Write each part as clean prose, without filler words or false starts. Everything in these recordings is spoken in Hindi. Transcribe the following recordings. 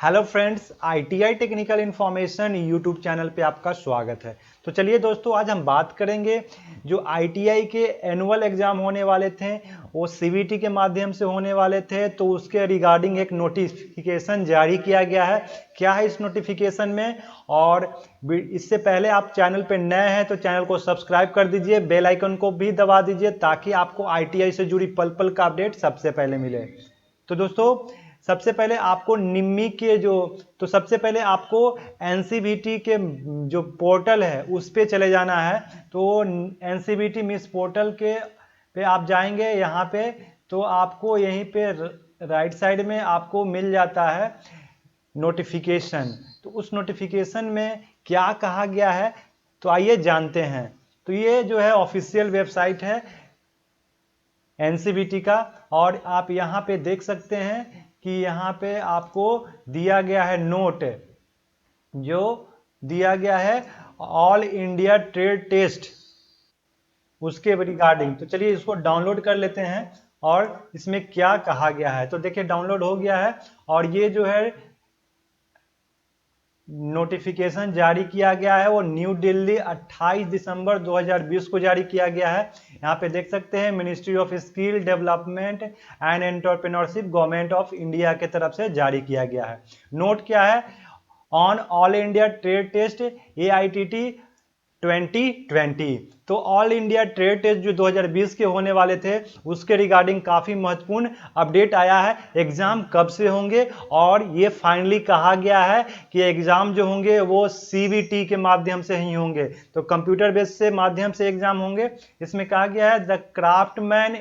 Hello friends, ITI technical information YouTube channel पे आपका स्वागत है। तो चलिए दोस्तों, आज हम बात करेंगे जो आईटीआई के एनुअल एग्जाम होने वाले थे वो सीवीटी के माध्यम से होने वाले थे। तो उसके रिगार्डिंग एक नोटिफिकेशन जारी किया गया है। क्या है इस नोटिफिकेशन में, और इससे पहले आप चैनल पे नए हैं तो चैनल को सब्सक्राइब कर दीजिए, बेल आइकन को भी दबा दीजिए ताकि आपको आईटीआई से जुड़ी पल पल का अपडेट सबसे पहले मिले। तो दोस्तों, सबसे पहले आपको निम्मी के सबसे पहले आपको एनसीवीटी के जो पोर्टल है उस पे चले जाना है। तो एनसीवीटी मिस पोर्टल के पे आप जाएंगे, यहाँ पे तो आपको यहीं पे राइट साइड में आपको मिल जाता है नोटिफिकेशन। तो उस नोटिफिकेशन में क्या कहा गया है, तो आइए जानते हैं। तो ये जो है ऑफिशियल वेबसाइट है एनसीवीटी का, और आप यहाँ पे देख सकते हैं कि यहाँ पे आपको दिया गया है नोट, जो दिया गया है ऑल इंडिया ट्रेड टेस्ट उसके रिगार्डिंग। तो चलिए इसको डाउनलोड कर लेते हैं और इसमें क्या कहा गया है। तो देखिए डाउनलोड हो गया है, और ये जो है नोटिफिकेशन जारी किया गया है वो न्यू दिल्ली 28 दिसंबर 2020 को जारी किया गया है। यहाँ पे देख सकते हैं ministry of skill development and entrepreneurship government of India के तरफ से जारी किया गया है। नोट क्या है, on all India trade test AITT 2020। तो ऑल इंडिया ट्रेड टेस्ट जो 2020 के होने वाले थे उसके रिगार्डिंग काफ़ी महत्वपूर्ण अपडेट आया है। एग्ज़ाम कब से होंगे, और ये फाइनली कहा गया है कि एग्ज़ाम जो होंगे वो सीवीटी के माध्यम से ही होंगे, तो कंप्यूटर बेस से माध्यम से एग्ज़ाम होंगे। इसमें कहा गया है the craftsman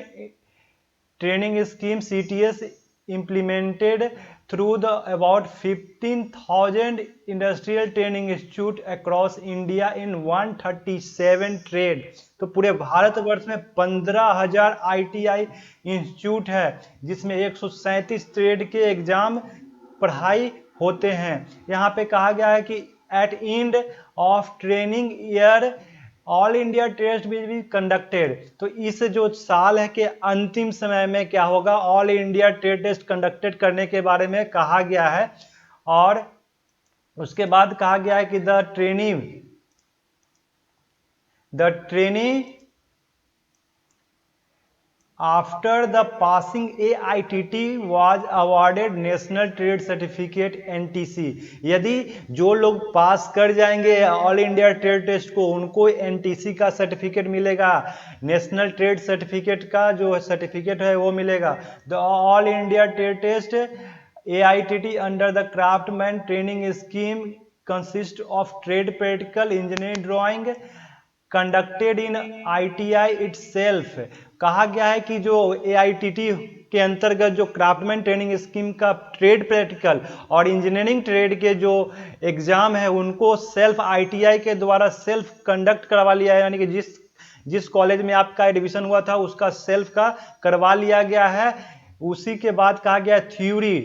training scheme CTS implemented through the about 15,000 industrial training institute across India in 137 trade। तो पूरे भारतवर्ष में 15,000 आईटीआई इंस्टीट्यूट है जिसमें 137 ट्रेड के एग्जाम पढ़ाई होते हैं। यहाँ पे कहा गया है कि at end of training year all India test will be conducted. तो इस जो साल है के अंतिम समय में क्या होगा, all India trade test conducted करने के बारे में कहा गया है। और उसके बाद कहा गया है कि the trainee after the passing AITT was awarded national trade certificate NTC। यदि जो लोग पास कर जाएंगे ऑल इंडिया ट्रेड टेस्ट को उनको NTC का सर्टिफिकेट मिलेगा, नेशनल ट्रेड सर्टिफिकेट का जो सर्टिफिकेट है वो मिलेगा। The all India trade test AITT under the craftsman training scheme consist of trade practical engineering drawing conducted in ITI itself. कहा गया है कि जो एआईटीटी के अंतर्गत जो क्राफ्टमैन ट्रेनिंग स्कीम का ट्रेड प्रैक्टिकल और इंजीनियरिंग ट्रेड के जो एग्जाम है उनको सेल्फ आईटीआई के द्वारा सेल्फ कंडक्ट करवा लिया है, यानी कि जिस कॉलेज में आपका एडमिशन हुआ था उसका सेल्फ का करवा लिया गया है। उसी के बाद कहा गया theory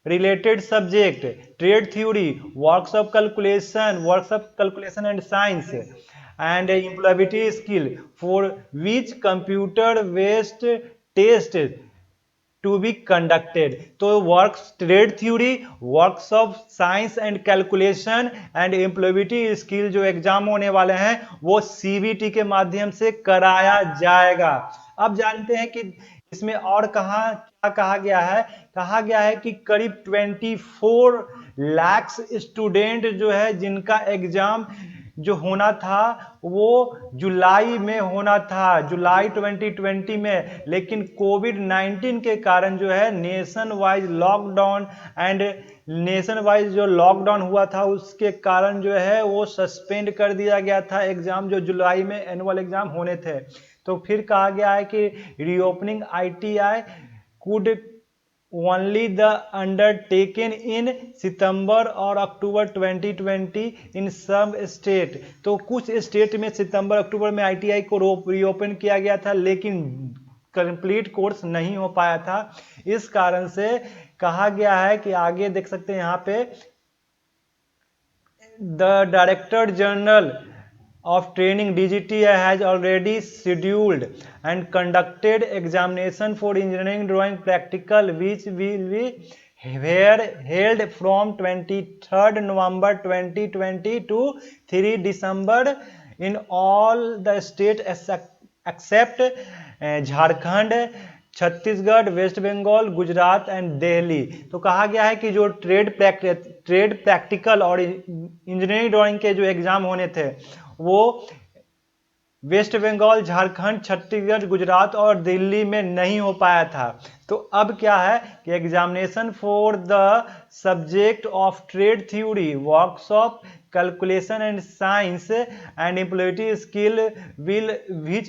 related subject trade theory, workshop calculation and science and employability skill for which computer based test to be conducted। तो trade theory, workshop science and calculation and employability skill जो एग्जाम होने वाले हैं वो सीवीटी के माध्यम से कराया जाएगा। अब जानते हैं कि इसमें और क्या कहा गया है। कहा गया है कि करीब 24 लाख स्टूडेंट जो है जिनका एग्जाम जो होना था वो जुलाई में होना था, जुलाई 2020 में, लेकिन कोविड-19 के कारण जो है नेशन वाइज जो लॉकडाउन हुआ था उसके कारण जो है वो सस्पेंड कर दिया गया था एग्जाम जो जुलाई में एनुअल एग्जाम होने थे। तो फिर कहा गया है कि reopening ITI could only the undertaken in सितंबर और अक्टूबर 2020 इन सम स्टेट। तो कुछ स्टेट में सितंबर अक्टूबर में आईटीआई को रीओपन किया गया था, लेकिन कंप्लीट कोर्स नहीं हो पाया था। इस कारण से कहा गया है कि आगे देख सकते हैं यहाँ पे the director general of training DGTI has already scheduled and conducted examination for engineering drawing practical which will be were held from 23rd November 2020 to 3 December in all the state except Jharkhand, Chhattisgarh, West Bengal, Gujarat and Delhi. तो कहा गया है कि जो ट्रेड प्रैक्टिकल और इंजीनियरिंग ड्राइंग के जो एग्जाम होने थे वो वेस्ट बंगाल, झारखंड, छत्तीसगढ़, गुजरात और दिल्ली में नहीं हो पाया था। तो अब क्या है कि examination for the subject of trade theory, workshop, calculation and science and employability skill will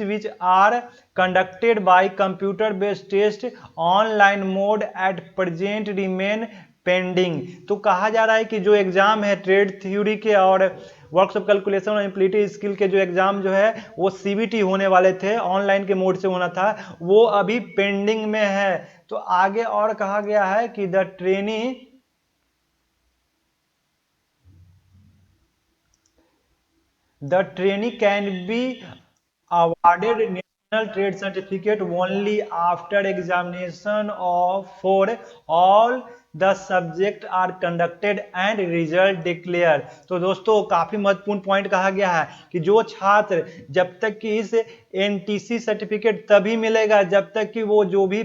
which are conducted by computer based test online mode at present remain pending. तो कहा जा रहा है कि जो एग्जाम है ट्रेड थ्योरी के और वर्कशॉप कैलकुलेशन और एम्प्लिटी स्किल के जो एग्जाम जो है वो सीबीटी होने वाले थे, ऑनलाइन के मोड से होना था, वो अभी पेंडिंग में है। तो आगे और कहा गया है कि the trainee can be awarded national trade certificate only after examination of for all the subject are conducted and result declare। तो दोस्तों काफी महत्वपूर्ण पॉइंट कहा गया है कि जो छात्र जब तक कि इस एनटीसी सर्टिफिकेट तभी मिलेगा जब तक कि वो जो भी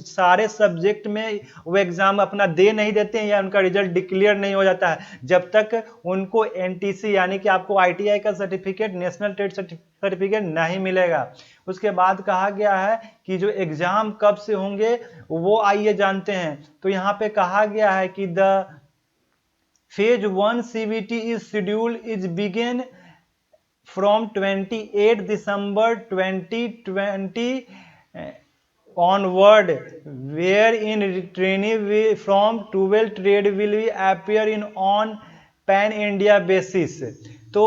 सारे सब्जेक्ट में वो एग्जाम अपना दे नहीं देते हैं या उनका रिजल्ट डिक्लेयर नहीं हो जाता है, जब तक उनको एनटीसी यानी कि आपको आईटीआई का सर्टिफिकेट, नेशनल ट्रेड सर्टिफिकेट नहीं मिलेगा। उसके बाद कहा गया है कि जो एग्जाम कब से होंगे वो आइए जानते हैं। तो यहाँ पे कहा गया है कि the phase 1 CBT is schedule is begin from 28 December 2020 onward, wherein trainee from 12 trade will appear in on pan India basis. तो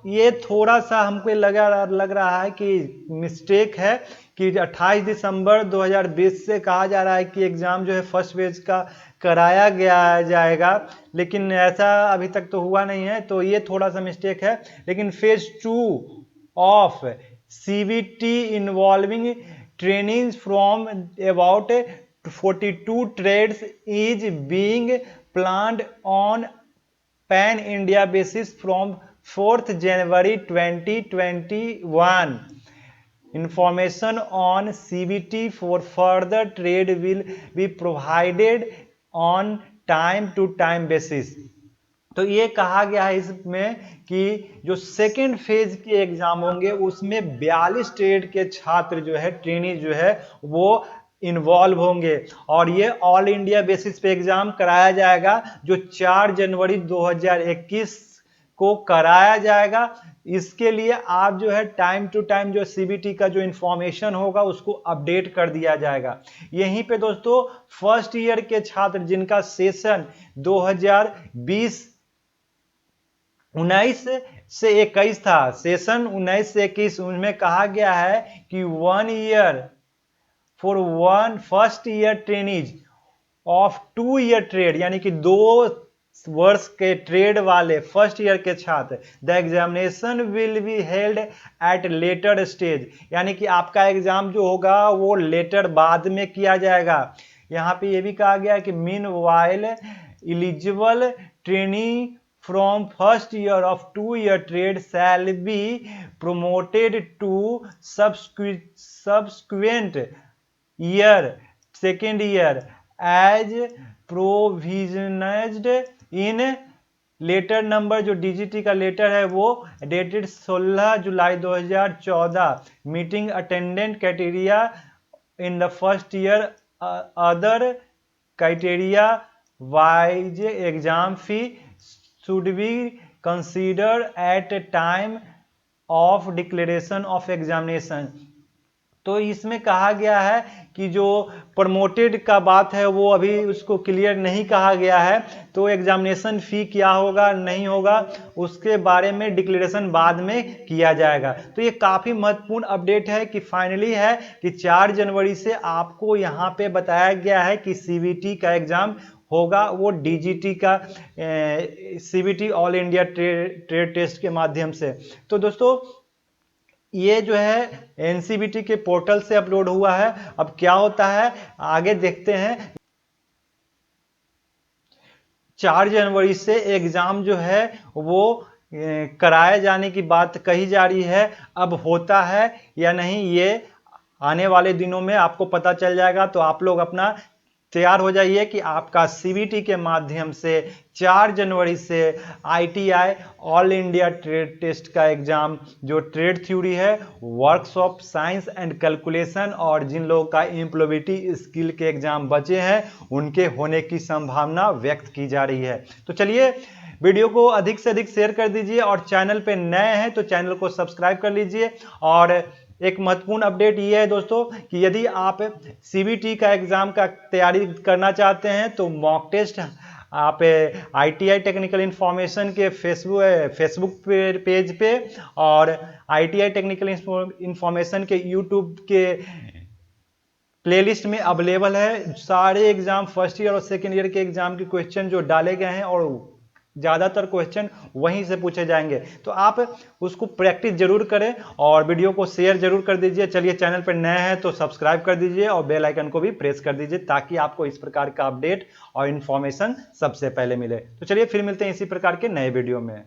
ये थोड़ा सा हमको लग रहा है कि मिस्टेक है कि 28 दिसंबर 2020 से कहा जा रहा है कि एग्जाम जो है फर्स्ट फेज का कराया गया जाएगा, लेकिन ऐसा अभी तक तो हुआ नहीं है, तो ये थोड़ा सा मिस्टेक है। लेकिन phase 2 of CBT involving training from about 42 trades is being planned on pan India basis from 4th January 2021। Information on CBT for further trade will be provided on time to time basis। तो ये कहा गया है इसमें कि जो सेकेंड फेज के एग्जाम होंगे उसमें 42 ट्रेड के छात्र जो है, ट्रेनी जो है वो इन्वॉल्व होंगे और ये ऑल इंडिया बेसिस पे एग्जाम कराया जाएगा जो 4 जनवरी 2021 को कराया जाएगा। इसके लिए आप जो है टाइम टू टाइम जो सीबीटी का जो इंफॉर्मेशन होगा उसको अपडेट कर दिया जाएगा। यहीं पे दोस्तों फर्स्ट ईयर के छात्र जिनका सेशन 2020 19 से 21 था, सेशन 19 से 21, उनमें कहा गया है कि 1 year for one first year trainees of 2 year trade यानी कि 2 वर्ष के ट्रेड वाले फर्स्ट ईयर के छात्र, the examination will be held at later stage, यानी कि आपका एग्जाम जो होगा वो लेटर बाद में किया जाएगा। यहाँ पे ये भी कहा गया कि mean while eligible trainee from first year of 2 year trade shall be promoted to subsequent year second year as provisioned in letter number, जो डीजीटी का लेटर है वो dated 16 July 2014, meeting attendant criteria in the first year, other criteria wise exam fee should be considered at a time of declaration of examination। तो इसमें कहा गया है कि जो प्रमोटेड का बात है वो अभी उसको क्लियर नहीं कहा गया है, तो एग्जामिनेशन फी क्या होगा नहीं होगा उसके बारे में डिक्लेरेशन बाद में किया जाएगा। तो ये काफ़ी महत्वपूर्ण अपडेट है कि फाइनली है कि 4 जनवरी से आपको यहाँ पे बताया गया है कि सीबीटी का एग्ज़ाम होगा, वो डीजीटी का CBT all India trade test के माध्यम से। तो दोस्तों ये जो है एनसीबीटी के पोर्टल से अपलोड हुआ है। अब क्या होता है आगे देखते हैं। 4 जनवरी से एग्जाम जो है वो कराए जाने की बात कही जा रही है। अब होता है या नहीं ये आने वाले दिनों में आपको पता चल जाएगा। तो आप लोग अपना तैयार हो जाइए कि आपका सीबीटी के माध्यम से 4 जनवरी से ITI all India trade test का एग्जाम, जो ट्रेड थ्योरी है, वर्कशॉप, साइंस एंड कैलकुलेशन और जिन लोगों का एम्प्लॉयबिलिटी स्किल के एग्जाम बचे हैं उनके होने की संभावना व्यक्त की जा रही है। तो चलिए वीडियो को अधिक से अधिक शेयर कर दीजिए और चैनल पे नए हैं तो चैनल को सब्सक्राइब कर लीजिए। और एक महत्वपूर्ण अपडेट ये है दोस्तों कि यदि आप सीबीटी का एग्जाम का तैयारी करना चाहते हैं तो मॉक टेस्ट आप आईटीआई टेक्निकल इंफॉर्मेशन के फेसबुक पेज पे और आईटीआई टेक्निकल इंफॉर्मेशन के यूट्यूब के प्लेलिस्ट में अवेलेबल है। सारे एग्जाम फर्स्ट ईयर और सेकेंड ईयर के एग्जाम के क्वेश्चन जो डाले गए हैं और ज़्यादातर क्वेश्चन वहीं से पूछे जाएंगे, तो आप उसको प्रैक्टिस जरूर करें और वीडियो को शेयर जरूर कर दीजिए। चलिए चैनल पर नए हैं तो सब्सक्राइब कर दीजिए और बेल आइकन को भी प्रेस कर दीजिए ताकि आपको इस प्रकार का अपडेट और इन्फॉर्मेशन सबसे पहले मिले। तो चलिए फिर मिलते हैं इसी प्रकार के नए वीडियो में।